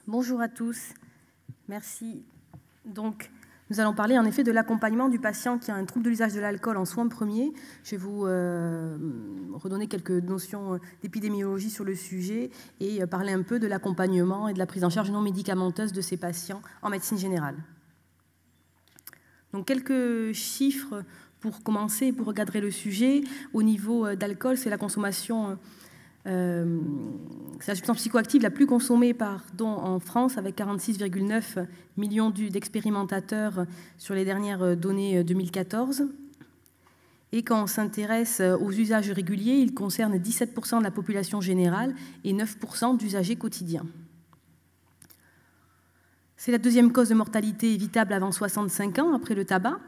Bonjour à tous. Merci. Donc, nous allons parler en effet de l'accompagnement du patient qui a un trouble de l'usage de l'alcool en soins premiers. Je vais vous redonner quelques notions d'épidémiologie sur le sujet et parler un peu de l'accompagnement et de la prise en charge non médicamenteuse de ces patients en médecine générale. Donc, quelques chiffres pour commencer et pour regarder le sujet. Au niveau d'alcool, c'est la consommation... c'est la substance psychoactive la plus consommée en France, avec 46,9 millions d'expérimentateurs sur les dernières données 2014. Et quand on s'intéresse aux usages réguliers, ils concernent 17% de la population générale et 9% d'usagers quotidiens. C'est la deuxième cause de mortalité évitable avant 65 ans, après le tabac.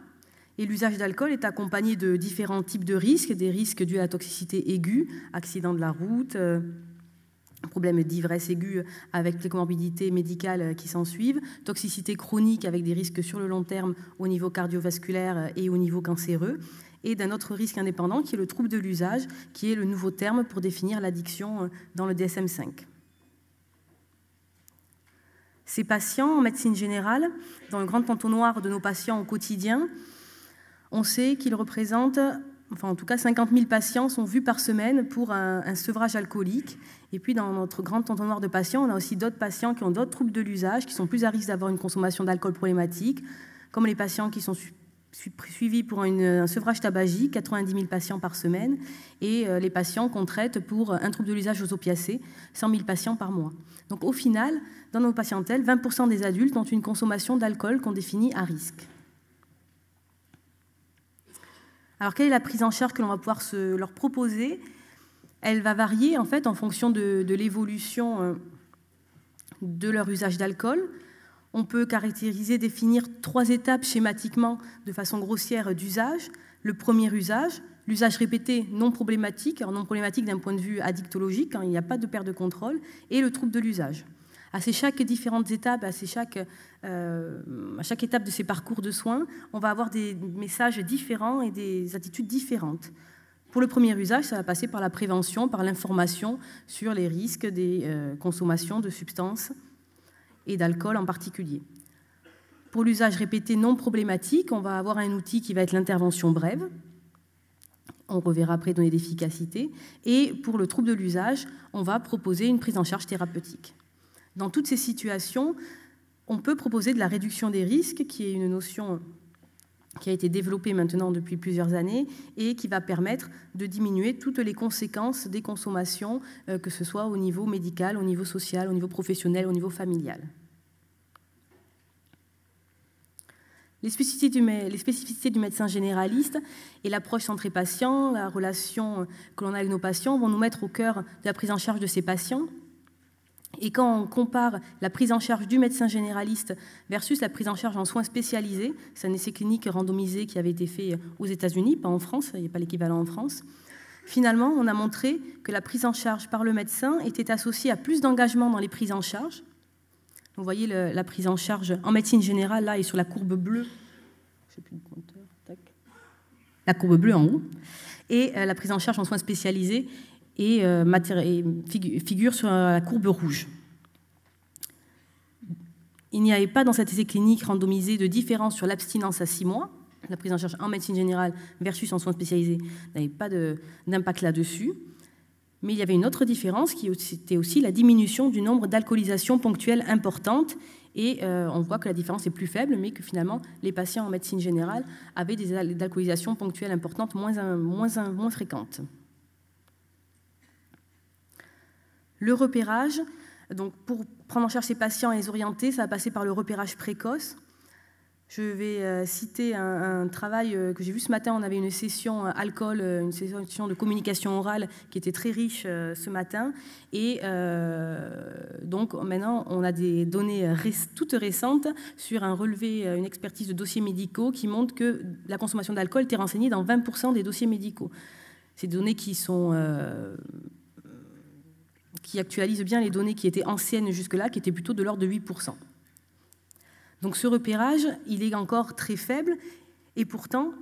Et l'usage d'alcool est accompagné de différents types de risques, des risques dus à la toxicité aiguë, accidents de la route, problèmes d'ivresse aiguë avec les comorbidités médicales qui s'ensuivent, toxicité chronique avec des risques sur le long terme au niveau cardiovasculaire et au niveau cancéreux, et d'un autre risque indépendant qui est le trouble de l'usage, qui est le nouveau terme pour définir l'addiction dans le DSM-5. Ces patients en médecine générale, dans le grand entonnoir de nos patients au quotidien, on sait qu'ils représentent, enfin en tout cas 50 000 patients sont vus par semaine pour un sevrage alcoolique. Et puis dans notre grand entonnoir de patients, on a aussi d'autres patients qui ont d'autres troubles de l'usage, qui sont plus à risque d'avoir une consommation d'alcool problématique, comme les patients qui sont suivis pour un sevrage tabagique, 90 000 patients par semaine, et les patients qu'on traite pour un trouble de l'usage aux opiacés, 100 000 patients par mois. Donc au final, dans nos patientèles, 20% des adultes ont une consommation d'alcool qu'on définit à risque. Alors, quelle est la prise en charge que l'on va pouvoir leur proposer? Elle va varier en fait en fonction de l'évolution de leur usage d'alcool. On peut caractériser, définir 3 étapes schématiquement de façon grossière d'usage. Le premier usage, l'usage répété non problématique, alors non problématique d'un point de vue addictologique, quand il n'y a pas de perte de contrôle, et le trouble de l'usage. À chaque différentes étapes, à chaque étape de ces parcours de soins, on va avoir des messages différents et des attitudes différentes. Pour le premier usage, ça va passer par la prévention, par l'information sur les risques des consommations de substances et d'alcool en particulier. Pour l'usage répété non problématique, on va avoir un outil qui va être l'intervention brève. On reverra après données d'efficacité. Et pour le trouble de l'usage, on va proposer une prise en charge thérapeutique. Dans toutes ces situations, on peut proposer de la réduction des risques, qui est une notion qui a été développée maintenant depuis plusieurs années et qui va permettre de diminuer toutes les conséquences des consommations, que ce soit au niveau médical, au niveau social, au niveau professionnel, au niveau familial. Les spécificités du médecin généraliste et l'approche centrée patient, la relation que l'on a avec nos patients vont nous mettre au cœur de la prise en charge de ces patients. Et quand on compare la prise en charge du médecin généraliste versus la prise en charge en soins spécialisés, c'est un essai clinique randomisé qui avait été fait aux États-Unis, pas en France, il n'y a pas l'équivalent en France. Finalement, on a montré que la prise en charge par le médecin était associée à plus d'engagement dans les prises en charge. Vous voyez la prise en charge en médecine générale, là, est sur la courbe bleue. Je sais plus le compteur, tac. La courbe bleue en haut. Et la prise en charge en soins spécialisés et figure sur la courbe rouge. Il n'y avait pas dans cet essai clinique randomisé de différence sur l'abstinence à 6 mois. La prise en charge en médecine générale versus en soins spécialisés n'avait pas d'impact là-dessus. Mais il y avait une autre différence qui était aussi la diminution du nombre d'alcoolisations ponctuelles importantes. Et on voit que la différence est plus faible, mais que finalement, les patients en médecine générale avaient des alcoolisations ponctuelles importantes moins fréquentes. Le repérage, donc pour prendre en charge ces patients et les orienter, ça va passer par le repérage précoce. Je vais citer un travail que j'ai vu ce matin. On avait une session alcool, une session de communication orale qui était très riche ce matin. Et donc maintenant, on a des données toutes récentes sur un relevé, une expertise de dossiers médicaux qui montre que la consommation d'alcool était renseignée dans 20% des dossiers médicaux. Ces données qui actualisent bien les données qui étaient anciennes jusque-là, qui étaient plutôt de l'ordre de 8%. Donc ce repérage, il est encore très faible, et pourtant,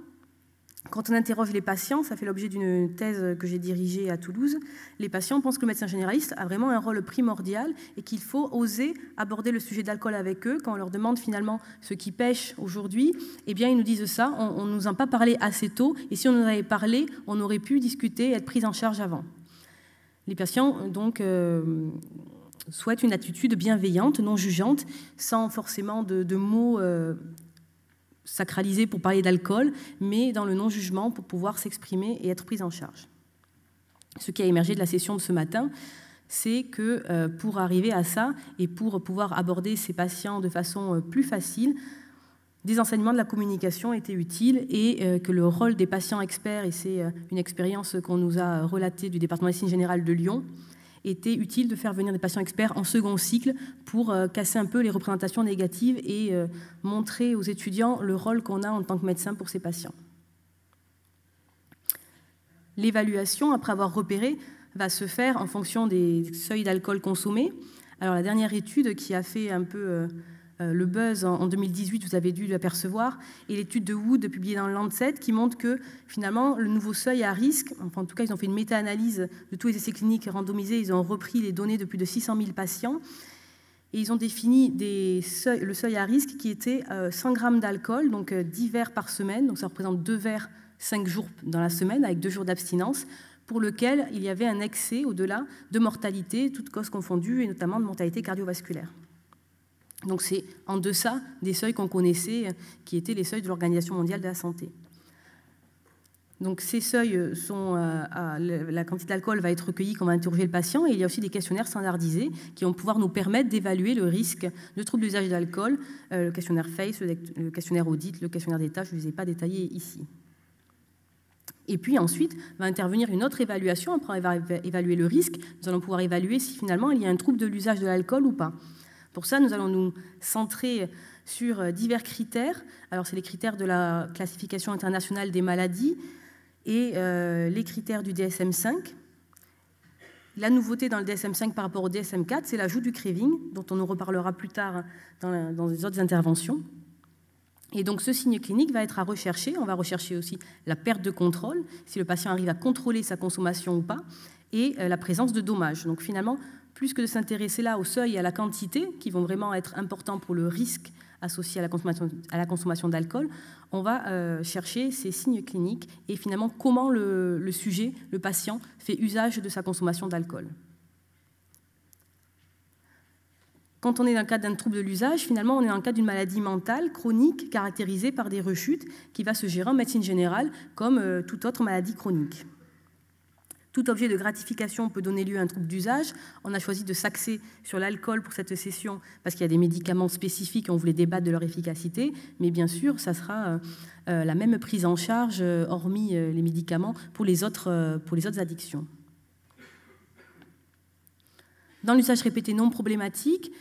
Quand on interroge les patients, ça fait l'objet d'une thèse que j'ai dirigée à Toulouse, les patients pensent que le médecin généraliste a vraiment un rôle primordial et qu'il faut oser aborder le sujet de l'alcool avec eux. Quand on leur demande finalement ce qui pêche aujourd'hui, eh bien ils nous disent ça, on ne nous en a pas parlé assez tôt, et si on nous avait parlé, on aurait pu discuter et être pris en charge avant. Les patients donc souhaitent une attitude bienveillante, non jugeante, sans forcément de mots sacralisé pour parler d'alcool, mais dans le non-jugement pour pouvoir s'exprimer et être prise en charge. Ce qui a émergé de la session de ce matin, c'est que pour arriver à ça et pour pouvoir aborder ces patients de façon plus facile, des enseignements de la communication étaient utiles et que le rôle des patients experts, et c'est une expérience qu'on nous a relatée du département de médecine générale de Lyon, était utile de faire venir des patients experts en second cycle pour casser un peu les représentations négatives et montrer aux étudiants le rôle qu'on a en tant que médecin pour ces patients. L'évaluation, après avoir repéré, va se faire en fonction des seuils d'alcool consommés. Alors la dernière étude qui a fait un peu le buzz en 2018, vous avez dû l'apercevoir, et l'étude de Wood publiée dans le Lancet qui montre que finalement le nouveau seuil à risque, enfin en tout cas ils ont fait une méta-analyse de tous les essais cliniques randomisés, ils ont repris les données de plus de 600 000 patients et ils ont défini le seuil à risque qui était 100 grammes d'alcool, donc 10 verres par semaine, donc ça représente 2 verres 5 jours dans la semaine avec 2 jours d'abstinence, pour lequel il y avait un excès au-delà de mortalité, toutes causes confondues et notamment de mortalité cardiovasculaire. Donc c'est en deçà des seuils qu'on connaissait, qui étaient les seuils de l'Organisation mondiale de la santé. Donc ces seuils sont, la quantité d'alcool va être recueillie quand on va interroger le patient, et il y a aussi des questionnaires standardisés qui vont pouvoir nous permettre d'évaluer le risque de troubles d'usage d'alcool, le questionnaire FACE, le questionnaire Audit, le questionnaire d'état, je ne les ai pas détaillés ici. Et puis ensuite va intervenir une autre évaluation, après avoir évalué le risque, nous allons pouvoir évaluer si finalement il y a un trouble de l'usage de l'alcool ou pas. Pour ça, nous allons nous centrer sur divers critères. Alors, c'est les critères de la classification internationale des maladies et les critères du DSM-5. La nouveauté dans le DSM-5 par rapport au DSM-4, c'est l'ajout du craving, dont on nous reparlera plus tard dans les autres interventions. Et donc, ce signe clinique va être à rechercher. On va rechercher aussi la perte de contrôle, si le patient arrive à contrôler sa consommation ou pas, et la présence de dommages. Donc, finalement, plus que de s'intéresser là au seuil et à la quantité, qui vont vraiment être importants pour le risque associé à la consommation d'alcool, on va chercher ces signes cliniques et finalement comment le sujet, le patient, fait usage de sa consommation d'alcool. Quand on est dans le cadre d'un trouble de l'usage, finalement, on est dans le cadre d'une maladie mentale chronique caractérisée par des rechutes qui va se gérer en médecine générale comme toute autre maladie chronique. Tout objet de gratification peut donner lieu à un trouble d'usage. On a choisi de s'axer sur l'alcool pour cette session parce qu'il y a des médicaments spécifiques et on voulait débattre de leur efficacité. Mais bien sûr, ça sera la même prise en charge, hormis les médicaments, pour les autres addictions. Dans l'usage répété non problématique,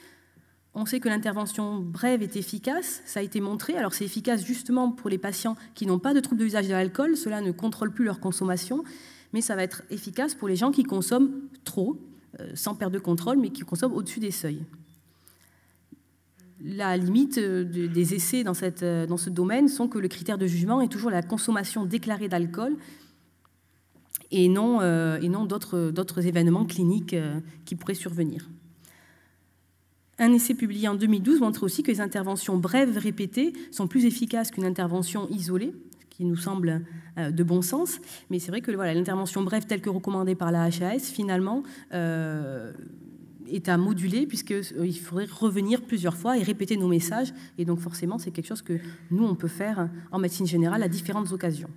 on sait que l'intervention brève est efficace, ça a été montré. Alors c'est efficace justement pour les patients qui n'ont pas de trouble de l'usage de l'alcool, ceux-là ne contrôlent plus leur consommation, mais ça va être efficace pour les gens qui consomment trop, sans perte de contrôle, mais qui consomment au-dessus des seuils. La limite des essais dans ce domaine sont que le critère de jugement est toujours la consommation déclarée d'alcool et non d'autres événements cliniques qui pourraient survenir. Un essai publié en 2012 montre aussi que les interventions brèves répétées sont plus efficaces qu'une intervention isolée, qui nous semble de bon sens, mais c'est vrai que voilà, l'intervention brève telle que recommandée par la HAS, finalement, est à moduler, puisqu'il faudrait revenir plusieurs fois et répéter nos messages, et donc forcément, c'est quelque chose que nous, on peut faire en médecine générale à différentes occasions.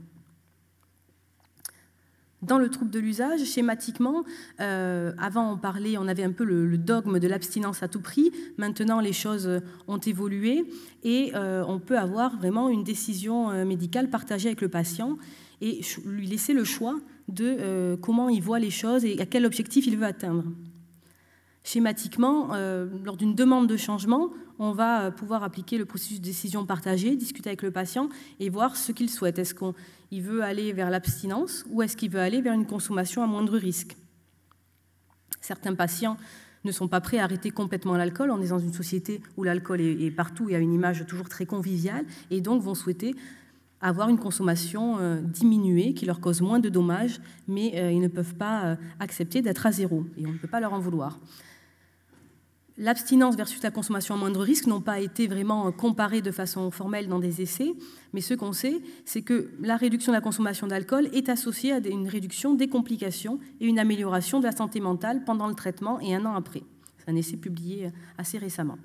Dans le trouble de l'usage, schématiquement, avant on avait un peu le dogme de l'abstinence à tout prix. Maintenant, les choses ont évolué et on peut avoir vraiment une décision médicale partagée avec le patient et lui laisser le choix de comment il voit les choses et à quel objectif il veut atteindre. Schématiquement, lors d'une demande de changement, on va pouvoir appliquer le processus de décision partagée, discuter avec le patient et voir ce qu'il souhaite. Est-ce qu'il veut aller vers l'abstinence ou est-ce qu'il veut aller vers une consommation à moindre risque? Certains patients ne sont pas prêts à arrêter complètement l'alcool. On est dans une société où l'alcool est partout, il y a une image toujours très conviviale, et donc vont souhaiter avoir une consommation diminuée qui leur cause moins de dommages, mais ils ne peuvent pas accepter d'être à zéro et on ne peut pas leur en vouloir. L'abstinence versus la consommation à moindre risque n'ont pas été vraiment comparées de façon formelle dans des essais, mais ce qu'on sait, c'est que la réduction de la consommation d'alcool est associée à une réduction des complications et une amélioration de la santé mentale pendant le traitement et 1 an après. C'est un essai publié assez récemment.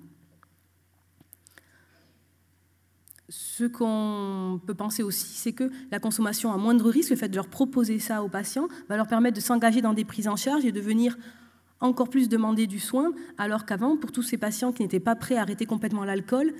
Ce qu'on peut penser aussi, c'est que la consommation à moindre risque, le fait de leur proposer ça aux patients, va leur permettre de s'engager dans des prises en charge et de venir encore plus demander du soin, alors qu'avant, pour tous ces patients qui n'étaient pas prêts à arrêter complètement l'alcool,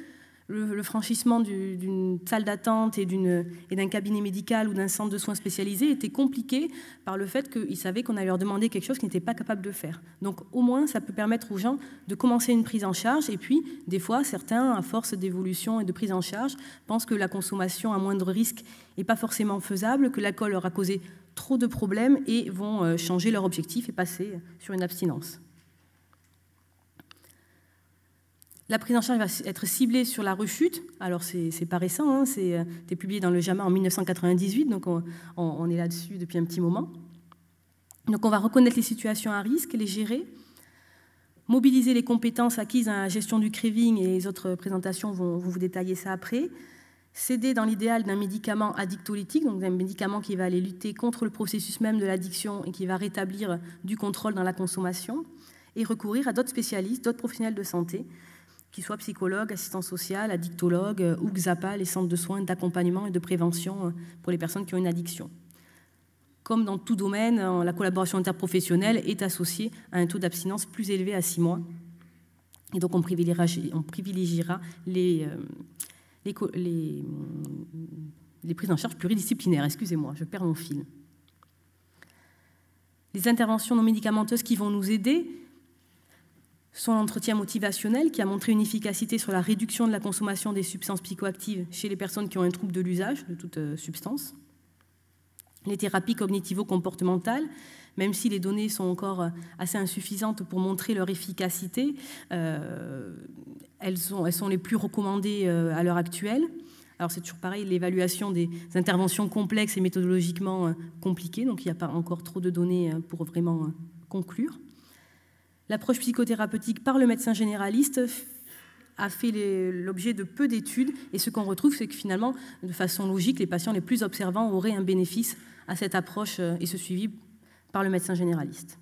le franchissement d'une salle d'attente et d'un cabinet médical ou d'un centre de soins spécialisé était compliqué par le fait qu'ils savaient qu'on allait leur demander quelque chose qu'ils n'étaient pas capables de faire. Donc au moins, ça peut permettre aux gens de commencer une prise en charge et puis, des fois, certains, à force d'évolution et de prise en charge, pensent que la consommation à moindre risque n'est pas forcément faisable, que l'alcool leur a causé trop de problèmes et vont changer leur objectif et passer sur une abstinence. La prise en charge va être ciblée sur la rechute. Alors, c'est pas récent, hein, c'était publié dans le JAMA en 1998, donc on est là-dessus depuis un petit moment. Donc, on va reconnaître les situations à risque, les gérer, mobiliser les compétences acquises dans la gestion du craving, et les autres présentations vont vous détailler ça après. S'aider dans l'idéal d'un médicament addictolytique, donc d'un médicament qui va aller lutter contre le processus même de l'addiction et qui va rétablir du contrôle dans la consommation, et recourir à d'autres spécialistes, d'autres professionnels de santé, qu'ils soient psychologues, assistants sociaux, addictologues ou XAPA, les centres de soins d'accompagnement et de prévention pour les personnes qui ont une addiction. Comme dans tout domaine, la collaboration interprofessionnelle est associée à un taux d'abstinence plus élevé à 6 mois. Et donc on privilégiera les prises en charge pluridisciplinaires. Excusez-moi, je perds mon fil. Les interventions non médicamenteuses qui vont nous aider sont l'entretien motivationnel qui a montré une efficacité sur la réduction de la consommation des substances psychoactives chez les personnes qui ont un trouble de l'usage de toute substance. Les thérapies cognitivo-comportementales, même si les données sont encore assez insuffisantes pour montrer leur efficacité, elles sont les plus recommandées à l'heure actuelle. Alors c'est toujours pareil, l'évaluation des interventions complexes et méthodologiquement compliquées, donc il n'y a pas encore trop de données pour vraiment conclure. L'approche psychothérapeutique par le médecin généraliste a fait l'objet de peu d'études, et ce qu'on retrouve, c'est que finalement, de façon logique, les patients les plus observants auraient un bénéfice à cette approche et ce suivi par le médecin généraliste.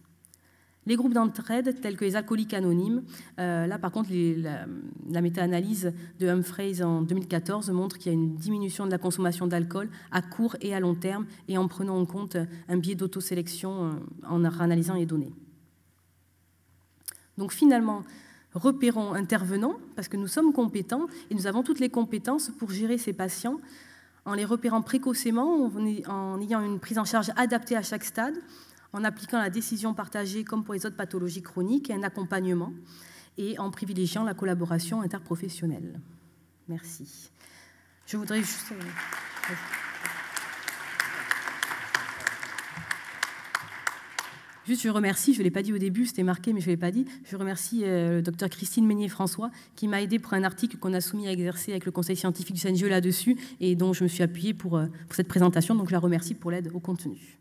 Les groupes d'entraide, tels que les alcooliques anonymes, là par contre, la méta-analyse de Humphreys en 2014 montre qu'il y a une diminution de la consommation d'alcool à court et à long terme, et en prenant en compte un biais d'autosélection en analysant les données. Donc finalement, repérons, intervenons, parce que nous sommes compétents et nous avons toutes les compétences pour gérer ces patients en les repérant précocement, en ayant une prise en charge adaptée à chaque stade, en appliquant la décision partagée comme pour les autres pathologies chroniques et un accompagnement, et en privilégiant la collaboration interprofessionnelle. Merci. Je voudrais juste... Juste, je remercie, je ne l'ai pas dit au début, c'était marqué, mais je ne l'ai pas dit, je remercie le docteur Christine Meignier-François qui m'a aidé pour un article qu'on a soumis à exercer avec le conseil scientifique du CNGE là-dessus et dont je me suis appuyée pour cette présentation, donc je la remercie pour l'aide au contenu.